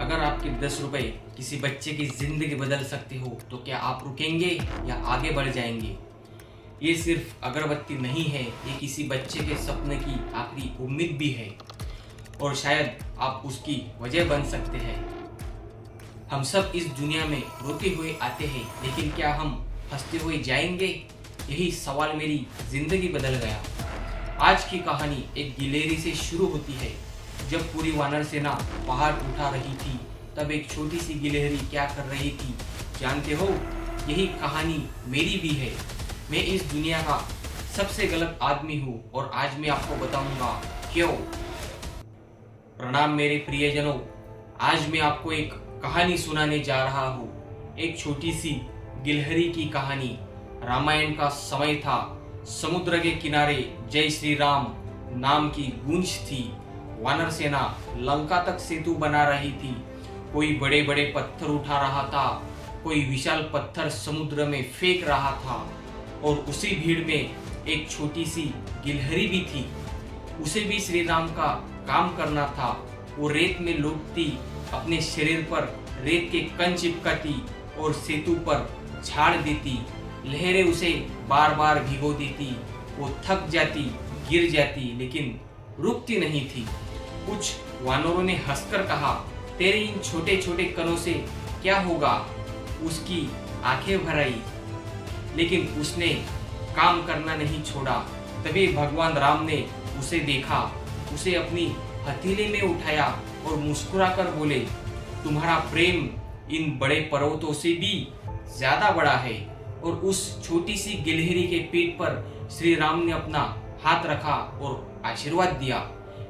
अगर आपके 10 रुपए किसी बच्चे की जिंदगी बदल सकते हो तो क्या आप रुकेंगे या आगे बढ़ जाएंगे? ये सिर्फ अगरबत्ती नहीं है, ये किसी बच्चे के सपने की आखिरी उम्मीद भी है और शायद आप उसकी वजह बन सकते हैं। हम सब इस दुनिया में रोते हुए आते हैं, लेकिन क्या हम हंसते हुए जाएंगे? यही सवाल मेरी जिंदगी बदल गया। आज की कहानी एक गिलहरी से शुरू होती है। जब पूरी वानर सेना पहाड़ उठा रही थी, तब एक छोटी सी गिलहरी क्या कर रही थी जानते हो? यही कहानी मेरी भी है। मैं इस दुनिया का सबसे गलत आदमी हूँ और आज मैं आपको बताऊंगा क्यों। प्रणाम मेरे प्रियजनों, आज मैं आपको एक कहानी सुनाने जा रहा हूँ। एक छोटी सी गिलहरी की कहानी। रामायण का समय था। समुद्र के किनारे जय श्री राम नाम की गूंज थी। वानर सेना लंका तक सेतु बना रही थी। कोई बड़े बड़े पत्थर उठा रहा था, कोई विशाल पत्थर समुद्र में फेंक रहा था और उसी भीड़ में एक छोटी सी गिलहरी भी थी। उसे भी श्री राम का काम करना था। वो रेत में लौटती, अपने शरीर पर रेत के कण चिपकाती और सेतु पर झाड़ देती। लहरें उसे बार बार भिगो देती। वो थक जाती, गिर जाती, लेकिन रुकती नहीं थी। कुछ वानरों ने हंसकर कहा, तेरे इन छोटे छोटे कणों से क्या होगा? उसकी आंखें भर आई, लेकिन उसने काम करना नहीं छोड़ा। तभी भगवान राम ने उसे देखा, उसे अपनी हथेली में उठाया और मुस्कुराकर बोले, तुम्हारा प्रेम इन बड़े पर्वतों से भी ज्यादा बड़ा है। और उस छोटी सी गिलहरी के पेट पर श्री राम ने अपना हाथ रखा और आशीर्वाद दिया।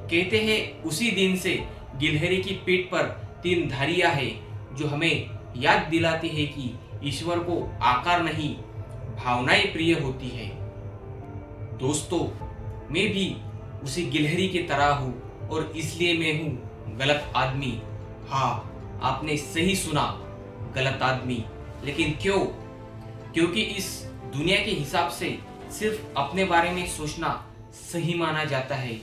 कहते हैं उसी दिन से गिलहरी की पेट पर 3 धारियां हैं, जो हमें याद दिलाती है कि ईश्वर को आकार नहीं, भावनाएं प्रिय होती है। दोस्तों, मैं भी उसी गिलहरी की तरह हूँ और इसलिए मैं हूँ गलत आदमी। हाँ, आपने सही सुना, गलत आदमी। लेकिन क्यों? क्योंकि इस दुनिया के हिसाब से सिर्फ अपने बारे में सोचना सही माना जाता है।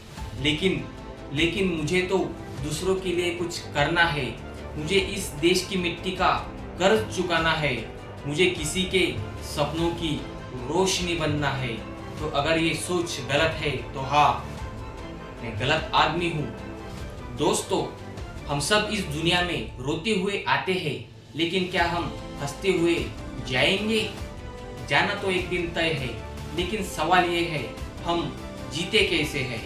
लेकिन मुझे तो दूसरों के लिए कुछ करना है। मुझे इस देश की मिट्टी का कर्ज चुकाना है। मुझे किसी के सपनों की रोशनी बनना है। तो अगर ये सोच गलत है तो हाँ, मैं गलत आदमी हूँ। दोस्तों, हम सब इस दुनिया में रोते हुए आते हैं, लेकिन क्या हम हंसते हुए जाएंगे? जाना तो एक दिन तय है, लेकिन सवाल ये है, हम जीते कैसे हैं?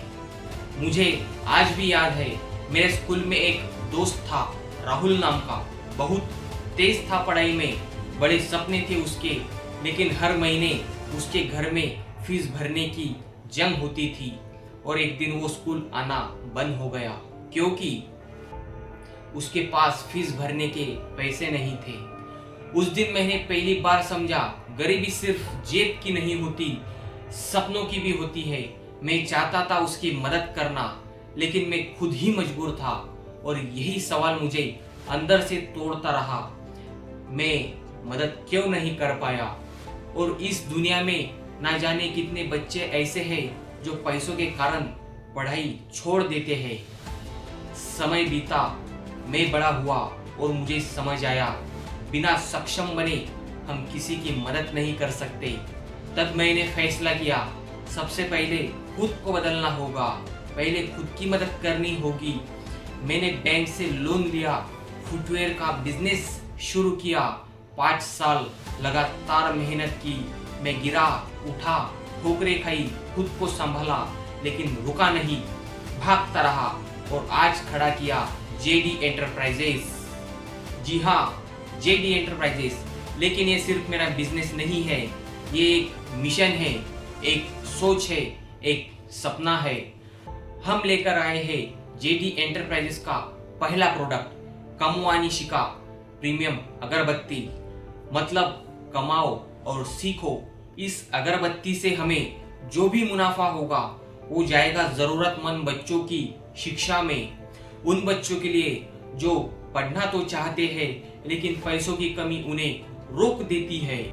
मुझे आज भी याद है, मेरे स्कूल में एक दोस्त था, राहुल नाम का। बहुत तेज था पढ़ाई में, बड़े सपने थे उसके, लेकिन हर महीने उसके घर में फीस भरने की जंग होती थी और एक दिन वो स्कूल आना बंद हो गया क्योंकि उसके पास फीस भरने के पैसे नहीं थे। उस दिन मैंने पहली बार समझा, गरीबी सिर्फ जेब की नहीं होती, सपनों की भी होती है। मैं चाहता था उसकी मदद करना, लेकिन मैं खुद ही मजबूर था और यही सवाल मुझे अंदर से तोड़ता रहा। मैं मदद क्यों नहीं कर पाया? और इस दुनिया में ना जाने कितने बच्चे ऐसे हैं जो पैसों के कारण पढ़ाई छोड़ देते हैं। समय बीता, मैं बड़ा हुआ और मुझे समझ आया, बिना सक्षम बने हम किसी की मदद नहीं कर सकते। तब मैंने फैसला किया, सबसे पहले खुद को बदलना होगा, पहले खुद की मदद करनी होगी। मैंने बैंक से लोन लिया, फुटवेयर का बिजनेस शुरू किया। 5 साल लगातार मेहनत की। मैं गिरा, उठा, ठोकरें खाई, खुद को संभाला, लेकिन रुका नहीं, भागता रहा और आज खड़ा किया जेडी एंटरप्राइजेस। जी हाँ, जेडी एंटरप्राइजेस। लेकिन ये सिर्फ मेरा बिजनेस नहीं है, ये एक मिशन है, एक सोच है, एक सपना है। हम लेकर आए हैं जेडी एंटरप्राइजेस का पहला प्रोडक्ट, कमवानी शिका प्रीमियम अगरबत्ती। मतलब कमाओ और सीखो। इस अगरबत्ती से हमें जो भी मुनाफा होगा वो जाएगा जरूरतमंद बच्चों की शिक्षा में। उन बच्चों के लिए जो पढ़ना तो चाहते हैं, लेकिन पैसों की कमी उन्हें रोक देती है।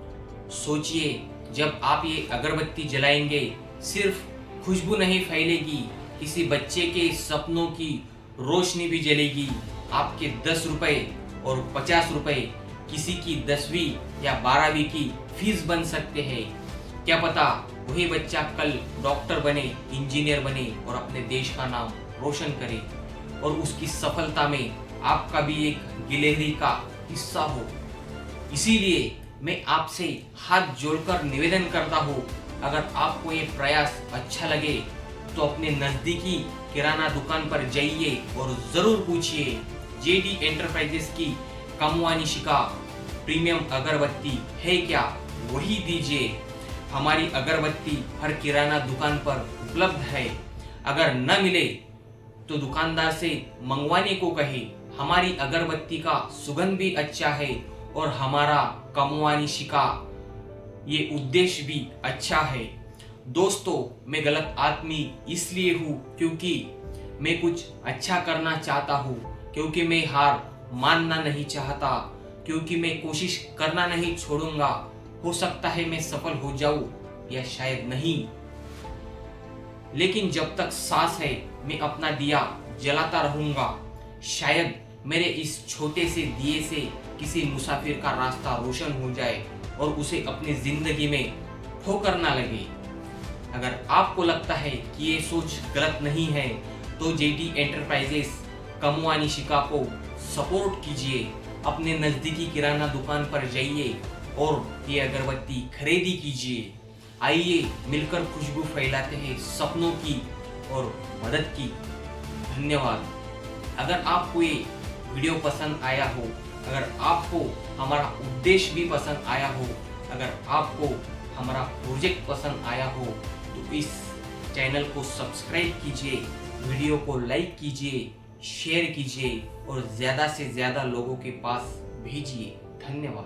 सोचिए, जब आप ये अगरबत्ती जलाएंगे, सिर्फ खुशबू नहीं फैलेगी, किसी बच्चे के सपनों की रोशनी भी जलेगी। आपके 10 रुपए और 50 रुपए किसी की 10वीं या 12वीं की फीस बन सकते हैं। क्या पता वही बच्चा कल डॉक्टर बने, इंजीनियर बने और अपने देश का नाम रोशन करे और उसकी सफलता में आपका भी एक गिलहरी का हिस्सा हो। इसीलिए मैं आपसे हाथ जोड़कर निवेदन करता हूँ, अगर आपको ये प्रयास अच्छा लगे तो अपने नज़दीकी किराना दुकान पर जाइए और ज़रूर पूछिए जेडी एंटरप्राइजेस की कमवानी शिका प्रीमियम अगरबत्ती है क्या, वही दीजिए। हमारी अगरबत्ती हर किराना दुकान पर उपलब्ध है। अगर न मिले तो दुकानदार से मंगवाने को कहे। हमारी अगरबत्ती का सुगंध भी अच्छा है और हमारा कमवानी शिका ये उद्देश्य भी अच्छा है। दोस्तों, मैं गलत आदमी इसलिए हूँ क्योंकि मैं कुछ अच्छा करना चाहता हूँ, क्योंकि मैं हार मानना नहीं चाहता, क्योंकि मैं कोशिश करना नहीं छोड़ूंगा। हो सकता है मैं सफल हो जाऊं या शायद नहीं, लेकिन जब तक सांस है मैं अपना दिया जलाता रहूंगा। शायद मेरे इस छोटे से दिए से किसी मुसाफिर का रास्ता रोशन हो जाए और उसे अपनी जिंदगी में ठोकर ना लगे। अगर आपको लगता है कि ये सोच गलत नहीं है तो जेडी एंटरप्राइजेस कमवानी शिका को सपोर्ट कीजिए। अपने नज़दीकी किराना दुकान पर जाइए और ये अगरबत्ती खरीदी कीजिए। आइए मिलकर खुशबू फैलाते हैं सपनों की और मदद की। धन्यवाद। अगर आपको ये वीडियो पसंद आया हो, अगर आपको हमारा उद्देश्य भी पसंद आया हो, अगर आपको हमारा प्रोजेक्ट पसंद आया हो तो इस चैनल को सब्सक्राइब कीजिए, वीडियो को लाइक कीजिए, शेयर कीजिए और ज़्यादा से ज़्यादा लोगों के पास भेजिए। धन्यवाद।